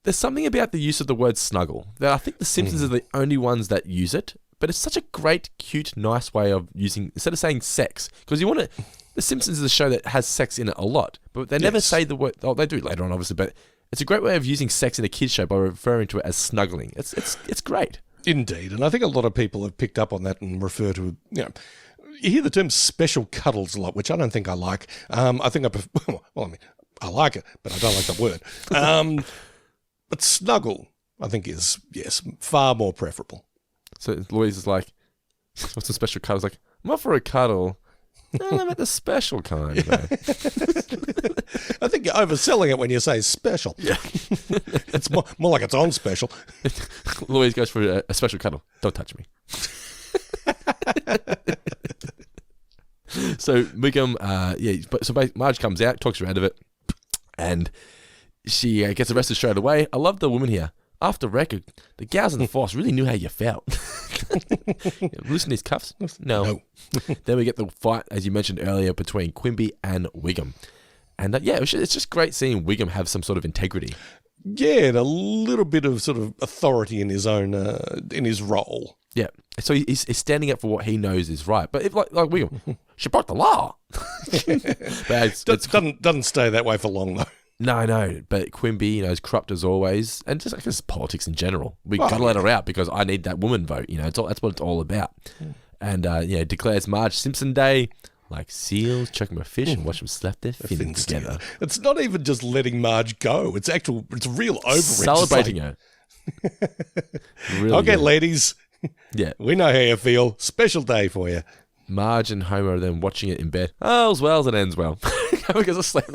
[SPEAKER 1] There's something about the use of the word snuggle that I think the Simpsons are the only ones that use it. But it's such a great, cute, nice way of using, instead of saying sex, because you want to, the Simpsons is a show that has sex in it a lot, but they never say the word, they do later on, obviously, but it's a great way of using sex in a kid's show by referring to it as snuggling. It's great. Indeed.
[SPEAKER 2] And I think a lot of people have picked up on that and refer to, you hear the term special cuddles a lot, which I don't think I like. I think I like it, but I don't like the word. But snuggle, I think is, far more preferable.
[SPEAKER 1] So Louise is like, what's the special cuddle? I was like, I'm up for a cuddle. No, I'm at the special kind.
[SPEAKER 2] I think you're overselling it when you say special.
[SPEAKER 1] Yeah.
[SPEAKER 2] It's more like it's on special.
[SPEAKER 1] Louise goes for a special cuddle. Don't touch me. So Wiggum, so Marge comes out, talks her out of it, and she gets arrested straight away. I love the woman here. After record, the gals in the force really knew how you felt. Loosen these cuffs? No. Then we get the fight, as you mentioned earlier, between Quimby and Wiggum. And it's just great seeing Wiggum have some sort of integrity.
[SPEAKER 2] Yeah, and a little bit of sort of authority in his own, in his role.
[SPEAKER 1] Yeah. So he's standing up for what he knows is right. But if like Wiggum, she broke the law. But
[SPEAKER 2] doesn't stay that way for long, though.
[SPEAKER 1] No, but Quimby, is corrupt as always, and just I guess politics in general. We gotta let her out because I need that woman vote. That's what it's all about. And declares Marge Simpson Day, like seals chucking a fish and watch them slap their fins together.
[SPEAKER 2] It's not even just letting Marge go; it's real overreach.
[SPEAKER 1] Celebrating her. Really
[SPEAKER 2] okay,
[SPEAKER 1] good.
[SPEAKER 2] Ladies.
[SPEAKER 1] Yeah,
[SPEAKER 2] we know how you feel. Special day for you.
[SPEAKER 1] Marge and Homer are then watching it in bed. All's well that ends well. Because of sleep.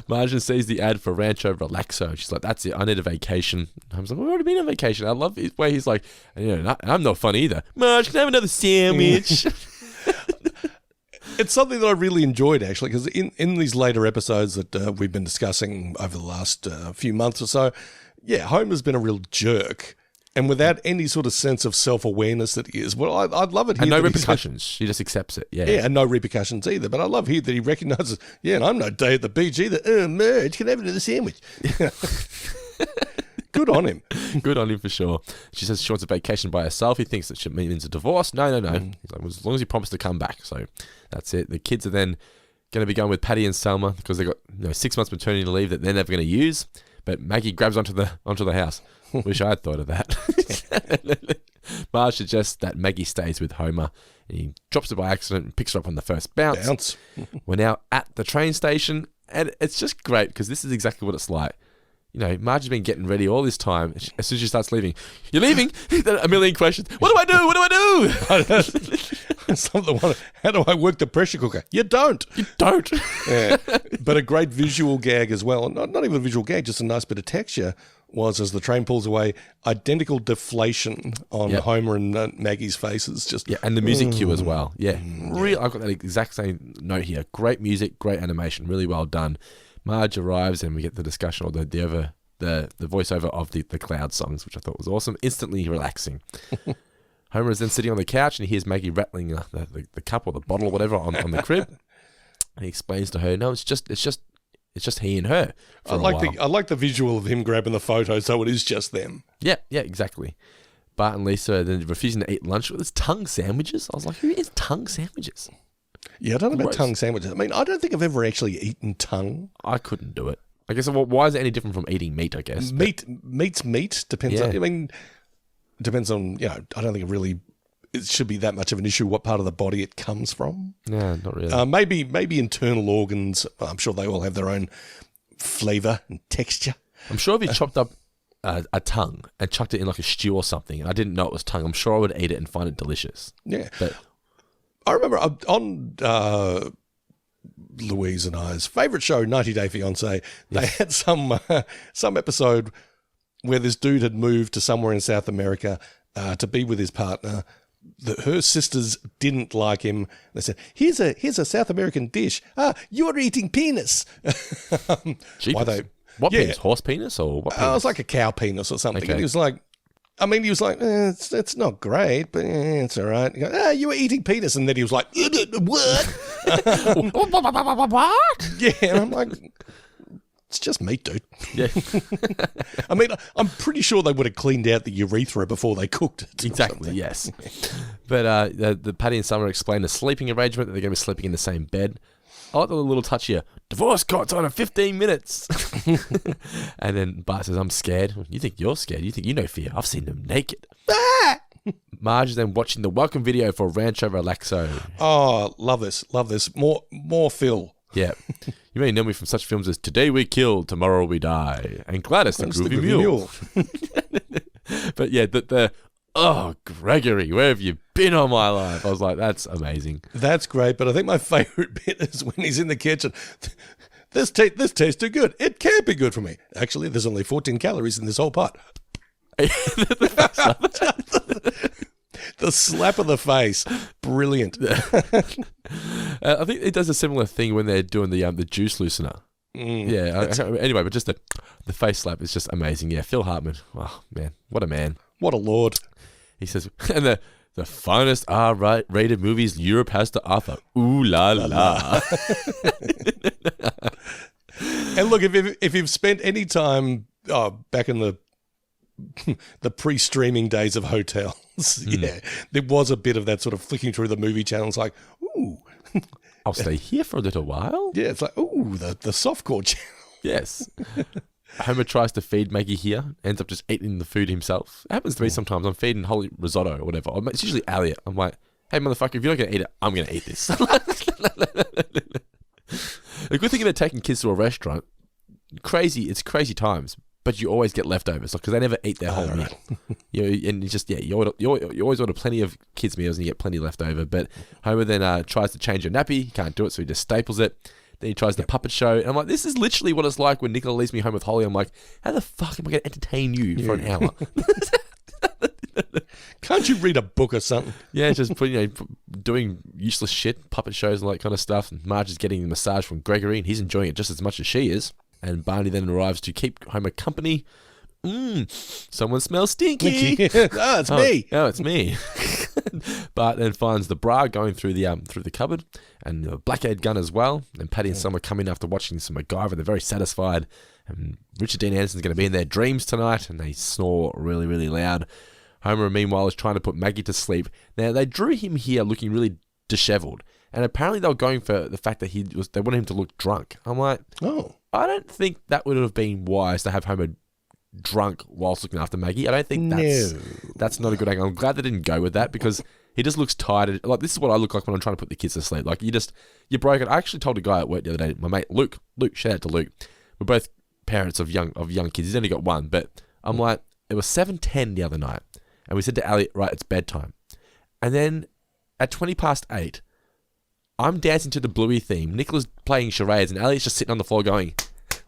[SPEAKER 1] Marge sees the ad for Rancho Relaxo. She's like, that's it. I need a vacation. I was like, we've already been on vacation. I love the way he's like, I'm not fun either. Marge, can I have another sandwich?
[SPEAKER 2] It's something that I really enjoyed, actually, because in these later episodes that we've been discussing over the last few months or so, Yeah, Homer's been a real jerk. And without any sort of sense of self-awareness that he is. Well, I'd love it here.
[SPEAKER 1] And no
[SPEAKER 2] that
[SPEAKER 1] repercussions. He just accepts it. Yeah.
[SPEAKER 2] Yeah, and no repercussions either. But I love here that he recognises, and I'm no day at the beach either. Merge, can I have another sandwich? Good on him.
[SPEAKER 1] Good on him for sure. She says she wants a vacation by herself. He thinks that she means a divorce. No. He's like, as long as you promise to come back. So that's it. The kids are then going to be going with Patty and Selma because they got 6 months maternity leave that they're never going to use. But Maggie grabs onto the house. Wish I had thought of that. Marge suggests that Maggie stays with Homer. And he drops her by accident and picks her up on the first bounce. We're now at the train station, and it's just great because this is exactly what it's like. Marge has been getting ready all this time. As soon as she starts leaving, you're leaving? A million questions. What do I do? What do I do?
[SPEAKER 2] How do I work the pressure cooker? You don't.
[SPEAKER 1] You don't.
[SPEAKER 2] Yeah. But a great visual gag as well. Not even a visual gag, just a nice bit of texture was as the train pulls away, identical deflation on Homer and Maggie's faces.
[SPEAKER 1] And the music cue as well. Yeah. I've got that exact same note here. Great music, great animation, really well done. Marge arrives and we get the discussion or the voiceover of the Cloud songs, which I thought was awesome. Instantly relaxing. Homer is then sitting on the couch and he hears Maggie rattling the cup or the bottle or whatever on the crib. And he explains to her, no, it's just he and her.
[SPEAKER 2] I like the visual of him grabbing the photo, so it is just them.
[SPEAKER 1] Yeah, exactly. Bart and Lisa are then refusing to eat lunch with his tongue sandwiches. I was like, who eats tongue sandwiches?
[SPEAKER 2] Yeah, I don't know about tongue sandwiches. I mean, I don't think I've ever actually eaten tongue.
[SPEAKER 1] I couldn't do it. I guess, why is it any different from eating meat, I guess?
[SPEAKER 2] Meat's meat. Depends on, depends on, I don't think it should be that much of an issue what part of the body it comes from.
[SPEAKER 1] No, not really.
[SPEAKER 2] Maybe internal organs. I'm sure they all have their own flavour and texture.
[SPEAKER 1] I'm sure if you chopped up a tongue and chucked it in like a stew or something, and I didn't know it was tongue, I'm sure I would eat it and find it delicious.
[SPEAKER 2] Yeah. But I remember on Louise and I's favourite show, 90 Day Fiancé, they had some episode where this dude had moved to somewhere in South America to be with his partner. Her sisters didn't like him. They said, here's a South American dish. You're eating penis.
[SPEAKER 1] What penis? Horse penis or what penis?
[SPEAKER 2] It was like a cow penis or something.
[SPEAKER 1] Okay.
[SPEAKER 2] And he was like, it's not great, but it's all right. You go, you were eating penis. And then he was like, what?
[SPEAKER 1] What?
[SPEAKER 2] Yeah, and I'm like, it's just meat, dude.
[SPEAKER 1] Yeah.
[SPEAKER 2] I mean, I'm pretty sure they would have cleaned out the urethra before they cooked it.
[SPEAKER 1] Exactly, yes. But the Patty and Summer explain the sleeping arrangement, that they're going to be sleeping in the same bed. I like the little touch here. Divorce court's on in 15 minutes. And then Bart says, I'm scared. You think you're scared? You think you know fear? I've seen them naked. Marge is then watching the welcome video for Rancho Relaxo.
[SPEAKER 2] Oh, love this. More Phil.
[SPEAKER 1] Yeah. You may know me from such films as Today We Kill, Tomorrow We Die, and Gladys the Groovy Mule. But yeah, Gregory, where have you been all my life? I was like, that's amazing.
[SPEAKER 2] That's great, but I think my favourite bit is when he's in the kitchen. This tastes too good. It can't be good for me. Actually, there's only 14 calories in this whole pot. The slap of the face. Brilliant.
[SPEAKER 1] I think it does a similar thing when they're doing the juice loosener. Yeah. Anyway, but just the face slap is just amazing. Yeah, Phil Hartman. Oh, man. What a man.
[SPEAKER 2] What a lord.
[SPEAKER 1] He says, and the finest R-rated movies Europe has to offer. Ooh la la.
[SPEAKER 2] And look, if you've spent any time back in the pre-streaming days of hotels, there was a bit of that sort of flicking through the movie channels like, ooh.
[SPEAKER 1] I'll stay here for a little while.
[SPEAKER 2] Yeah, it's like, ooh, the softcore channel.
[SPEAKER 1] Yes. Homer tries to feed Maggie here, ends up just eating the food himself. It happens to me sometimes. I'm feeding Holly risotto or whatever. It's usually Elliot. I'm like, hey, motherfucker, if you're not going to eat it, I'm going to eat this. The good thing about taking kids to a restaurant, it's crazy times, but you always get leftovers because they never eat their whole meal. And it's just, you always order plenty of kids' meals and you get plenty left over. But Homer then tries to change her nappy. He can't do it, so he just staples it. Then he tries the puppet show. And I'm like, this is literally what it's like when Nicola leaves me home with Holly. I'm like, how the fuck am I going to entertain you for an hour?
[SPEAKER 2] Can't you read a book or something?
[SPEAKER 1] Yeah, just doing useless shit, puppet shows and all that kind of stuff. And Marge is getting a massage from Gregory, and he's enjoying it just as much as she is. And Barney then arrives to keep Homer company. Someone smells stinky.
[SPEAKER 2] It's me.
[SPEAKER 1] Oh, it's me. But then finds the bra going through the cupboard, and the blackhead gun as well. And Patty and Selma come in after watching some MacGyver. They're very satisfied. And Richard Dean Anderson's going to be in their dreams tonight, and they snore really, really loud. Homer, meanwhile, is trying to put Maggie to sleep. Now, they drew him here looking really disheveled, and apparently they were going for the fact that they wanted him to look drunk. I'm like, I don't think that would have been wise to have Homer drunk whilst looking after Maggie. I don't think that's not a good angle. I'm glad they didn't go with that, because he just looks tired. Like, this is what I look like when I'm trying to put the kids to sleep. Like, you're broken. I actually told a guy at work the other day, my mate Luke, shout out to Luke. We're both parents of young kids. He's only got one, but I'm like, it was 7:10 the other night, and we said to Elliot, right, it's bedtime. And then at 8:20, I'm dancing to the Bluey theme. Nicola's playing charades, and Elliot's just sitting on the floor going,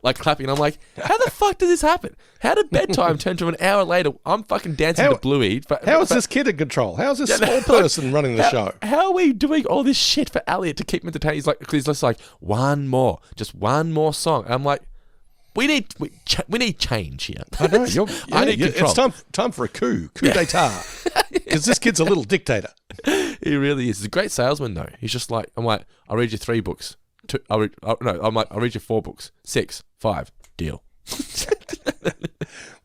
[SPEAKER 1] like, clapping. And I'm like, how the fuck did this happen? How did bedtime turn to an hour later? I'm fucking dancing to Bluey.
[SPEAKER 2] How is this kid in control? How is this small person running the show?
[SPEAKER 1] How are we doing all this shit for Elliot to keep him entertained? He's just like, just one more song. And I'm like, we need change here.
[SPEAKER 2] I know. I need control. It's time for a coup d'etat. Because this kid's a little dictator.
[SPEAKER 1] He really is. He's a great salesman, though. He's just like, I'm like, I'll read you 3 books. I'll read you 4 books. 6, 5, deal.
[SPEAKER 2] Well,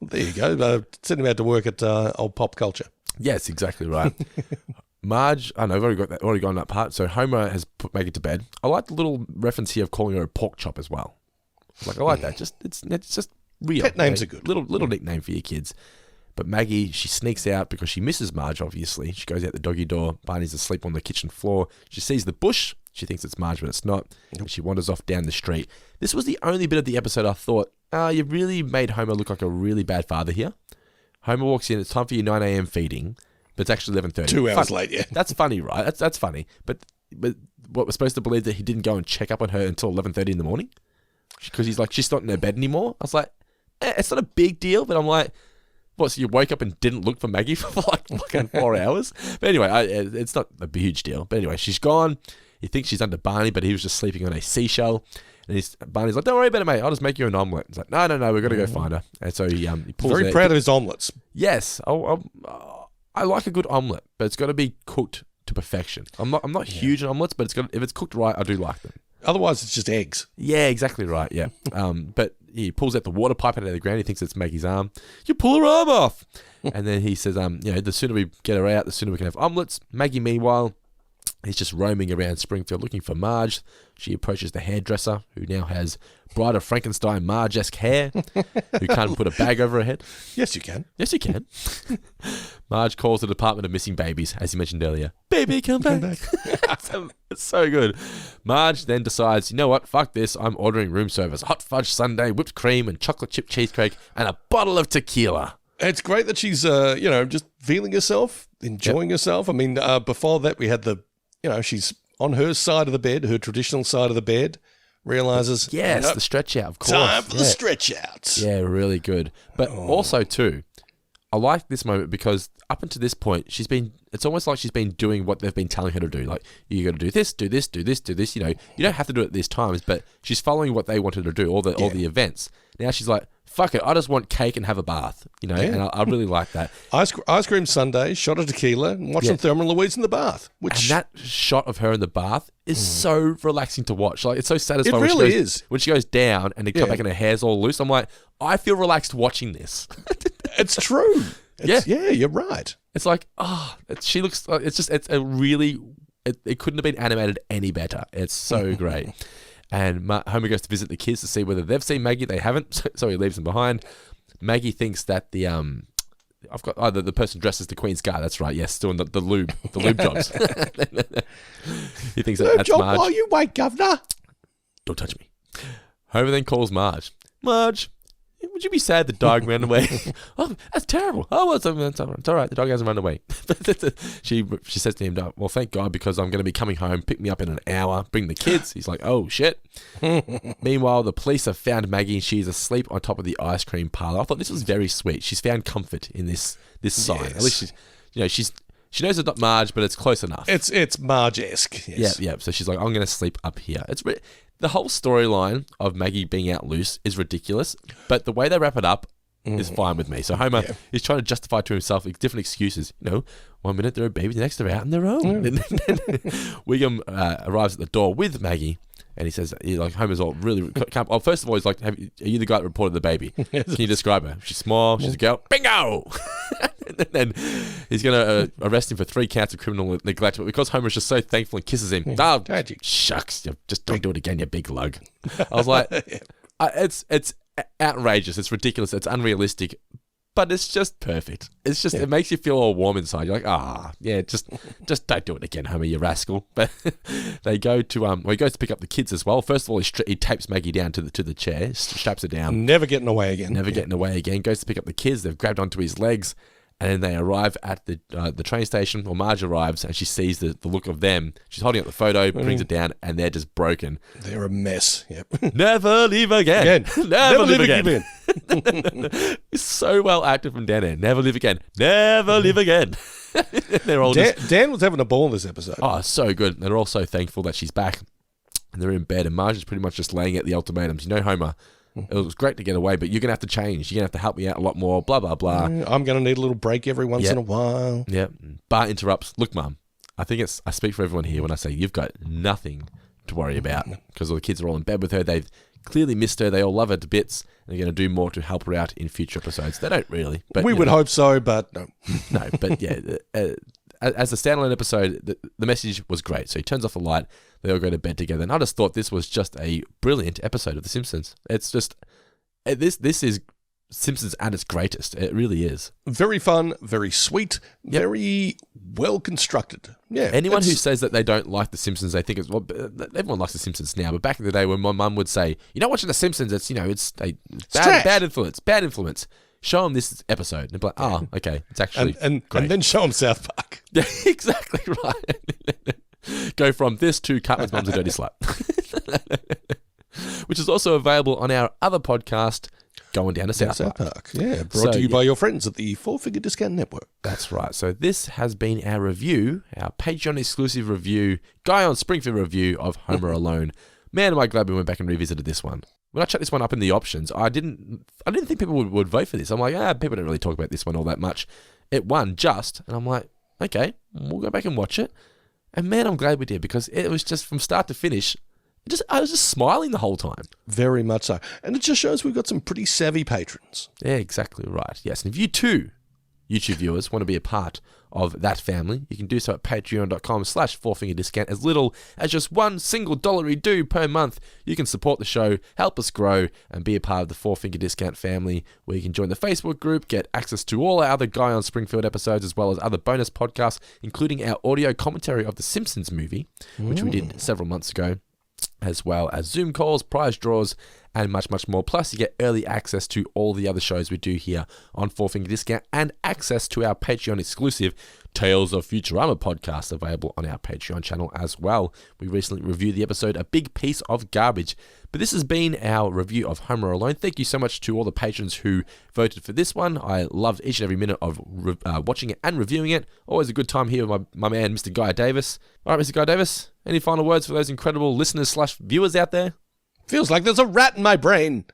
[SPEAKER 2] there you go. Send him out to work at old Pop Culture.
[SPEAKER 1] Yes, exactly right. Marge, I know, I've already gone that part. So Homer has put Maggie to bed. I like the little reference here of calling her a pork chop as well. Like, I like that. It's just real.
[SPEAKER 2] Pet names are good.
[SPEAKER 1] Little nickname for your kids. But Maggie, she sneaks out because she misses Marge, obviously. She goes out the doggy door. Barney's asleep on the kitchen floor. She sees the bush. She thinks it's Marge, but it's not. And she wanders off down the street. This was the only bit of the episode I thought, you really made Homer look like a really bad father here. Homer walks in. It's time for your 9 a.m. feeding, but it's actually 11:30.
[SPEAKER 2] 2 hours late, yeah.
[SPEAKER 1] That's funny, right? That's funny. But what, we're supposed to believe that he didn't go and check up on her until 11:30 in the morning? Because he's like, she's not in her bed anymore. I was like, it's not a big deal, but I'm like, what, so you woke up and didn't look for Maggie for like fucking 4 hours? But anyway, it's not a huge deal. But anyway, she's gone. He thinks she's under Barney, but he was just sleeping on a seashell. And Barney's like, don't worry about it, mate. I'll just make you an omelette. He's like, no, we've got to go find her. And so he pulls
[SPEAKER 2] Very proud of his omelettes.
[SPEAKER 1] Yes. I like a good omelette, but it's got to be cooked to perfection. I'm not huge on omelettes, but if it's cooked right, I do like them.
[SPEAKER 2] Otherwise, it's just eggs.
[SPEAKER 1] Yeah, exactly right. Yeah. But he pulls out the water pipe out of the ground. He thinks it's Maggie's arm. You pull her arm off. And then he says, the sooner we get her out, the sooner we can have omelettes. Maggie, meanwhile, he's just roaming around Springfield looking for Marge. She approaches the hairdresser, who now has Bride of Frankenstein Marge-esque hair, who can't put a bag over her head.
[SPEAKER 2] Yes, you can.
[SPEAKER 1] Yes, you can. Marge calls the Department of Missing Babies, as you mentioned earlier. Baby, come back. It's so good. Marge then decides, you know what, fuck this, I'm ordering room service. Hot fudge sundae, whipped cream, and chocolate chip cheesecake, and a bottle of tequila.
[SPEAKER 2] It's great that she's, just feeling herself, enjoying herself. I mean, before that, we had she's on her side of the bed, her traditional side of the bed, realizes...
[SPEAKER 1] Yes, the stretch out, of course.
[SPEAKER 2] Time for the stretch outs.
[SPEAKER 1] Yeah, really good. But also, too, I like this moment because up until this point, it's almost like she's been doing what they've been telling her to do. Like, you got to do this, do this, do this, do this. You know, you don't have to do it at these times, but she's following what they wanted her to do, all the events. Now she's like, fuck it, I just want cake and have a bath, and I really like that.
[SPEAKER 2] Ice cream sundae, shot of tequila, and watching Thelma and Louise in the bath. And
[SPEAKER 1] that shot of her in the bath is so relaxing to watch. Like, it's so satisfying.
[SPEAKER 2] It really is.
[SPEAKER 1] When she goes down and they come back and her hair's all loose, I'm like, I feel relaxed watching this.
[SPEAKER 2] It's true. Yeah, you're right.
[SPEAKER 1] It's like, she looks, it's a really, it couldn't have been animated any better. It's so great. And Homer goes to visit the kids to see whether they've seen Maggie. They haven't, so he leaves them behind. Maggie thinks that the person dressed as the Queen's Guard. That's right. Yes, doing the lube jobs. He thinks that's
[SPEAKER 2] job
[SPEAKER 1] Marge.
[SPEAKER 2] while you wait, Governor.
[SPEAKER 1] Don't touch me. Homer then calls Marge. Marge, would you be sad the dog ran away? Oh, that's terrible. Oh, well, it's all right. The dog hasn't run away. She says to him, well, thank God, because I'm going to be coming home, pick me up in an hour, bring the kids. He's like, oh, shit. Meanwhile, the police have found Maggie and she's asleep on top of the ice cream parlor. I thought this was very sweet. She's found comfort in this sign. Yes. At least she knows it's not Marge, but it's close enough.
[SPEAKER 2] It's Marge-esque. Yes.
[SPEAKER 1] Yeah. So she's like, I'm going to sleep up here. The whole storyline of Maggie being out loose is ridiculous, but the way they wrap it up is fine with me. So Homer is trying to justify to himself different excuses. 1 minute they're a baby, the next they're out on their own. And then Wiggum arrives at the door with Maggie. And he says, Homer's all really... first of all, he's like, are you the guy that reported the baby? Can you describe her? She's small, she's a girl. Bingo! And then he's going to arrest him for 3 counts of criminal neglect. But because Homer's just so thankful and kisses him, shucks, just don't do it again, you big lug. I was like, it's outrageous, it's ridiculous, it's unrealistic. But it's just perfect. It's just, it makes you feel all warm inside. You're like, just don't do it again, Homer, you rascal. But they go to, he goes to pick up the kids as well. First of all, he tapes Maggie down to the chair, straps her down.
[SPEAKER 2] Never getting away again.
[SPEAKER 1] Getting away again. Goes to pick up the kids. They've grabbed onto his legs. And then they arrive at the train station, or Marge arrives, and she sees the look of them. She's holding up the photo, brings it down, and they're just broken.
[SPEAKER 2] They're a mess. Yep.
[SPEAKER 1] Never leave again. Never live again. It's so well acted from Dan there. Never live again. Never live again. They're all
[SPEAKER 2] Dan was having a ball in this episode.
[SPEAKER 1] Oh, so good. They're all so thankful that she's back. And they're in bed, and Marge is pretty much just laying out the ultimatums. Homer, it was great to get away, but you're going to have to change. You're going to have to help me out a lot more, blah, blah, blah.
[SPEAKER 2] I'm going to need a little break every once in a while.
[SPEAKER 1] Yeah. Bart interrupts. Look, Mum, I think I speak for everyone here when I say you've got nothing to worry about because all the kids are all in bed with her. They've clearly missed her. They all love her to bits. And they're going to do more to help her out in future episodes. They don't really. But
[SPEAKER 2] we would hope so, but no.
[SPEAKER 1] No, but as a standalone episode, the message was great. So he turns off the light. They all go to bed together. And I just thought this was just a brilliant episode of The Simpsons. It's just... This is Simpsons at its greatest. It really is.
[SPEAKER 2] Very fun, very sweet, very well constructed. Yeah.
[SPEAKER 1] Anyone who says that they don't like The Simpsons, they think it's... Well, everyone likes The Simpsons now, but back in the day when my mum would say, you're not watching The Simpsons, it's bad influence. Show them this episode. And they'd be like, okay, it's actually
[SPEAKER 2] great. And then show them South Park.
[SPEAKER 1] Yeah, exactly right. Go from this to Cartman's Mum's a Dirty Slut. Which is also available on our other podcast, Going Down to South Park.
[SPEAKER 2] Yeah, brought to you by your friends at the 4-Figure Discount Network.
[SPEAKER 1] That's right. So this has been our review, our Patreon exclusive review, Guy on Springfield review of Homer Alone. Man, am I glad we went back and revisited this one. When I checked this one up in the options, I didn't think people would vote for this. I'm like, people don't really talk about this one all that much. It won just, and I'm like, okay, we'll go back and watch it. And man, I'm glad we did because it was just from start to finish. I was just smiling the whole time.
[SPEAKER 2] Very much so. And it just shows we've got some pretty savvy patrons.
[SPEAKER 1] Yeah, exactly right. Yes, and if you too, YouTube viewers, want to be a part of that family, you can do so at patreon.com/4fingerdiscount. As little as just $1 single $1 per month, you can support the show, help us grow, and be a part of the 4-Finger Discount family, where you can join the Facebook group, get access to all our other Guy on Springfield episodes, as well as other bonus podcasts, including our audio commentary of the Simpsons movie, which we did several months ago, as well as Zoom calls, prize draws, and much, much more. Plus, you get early access to all the other shows we do here on 4-Finger Discount and access to our Patreon exclusive Tales of Futurama podcast available on our Patreon channel as well. We recently reviewed the episode A Big Piece of Garbage. But this has been our review of Homer Alone. Thank you so much to all the patrons who voted for this one. I loved each and every minute of watching it and reviewing it. Always a good time here with my man, Mr. Guy Davis. All right, Mr. Guy Davis, any final words for those incredible listeners/viewers out there?
[SPEAKER 2] Feels like there's a rat in my brain.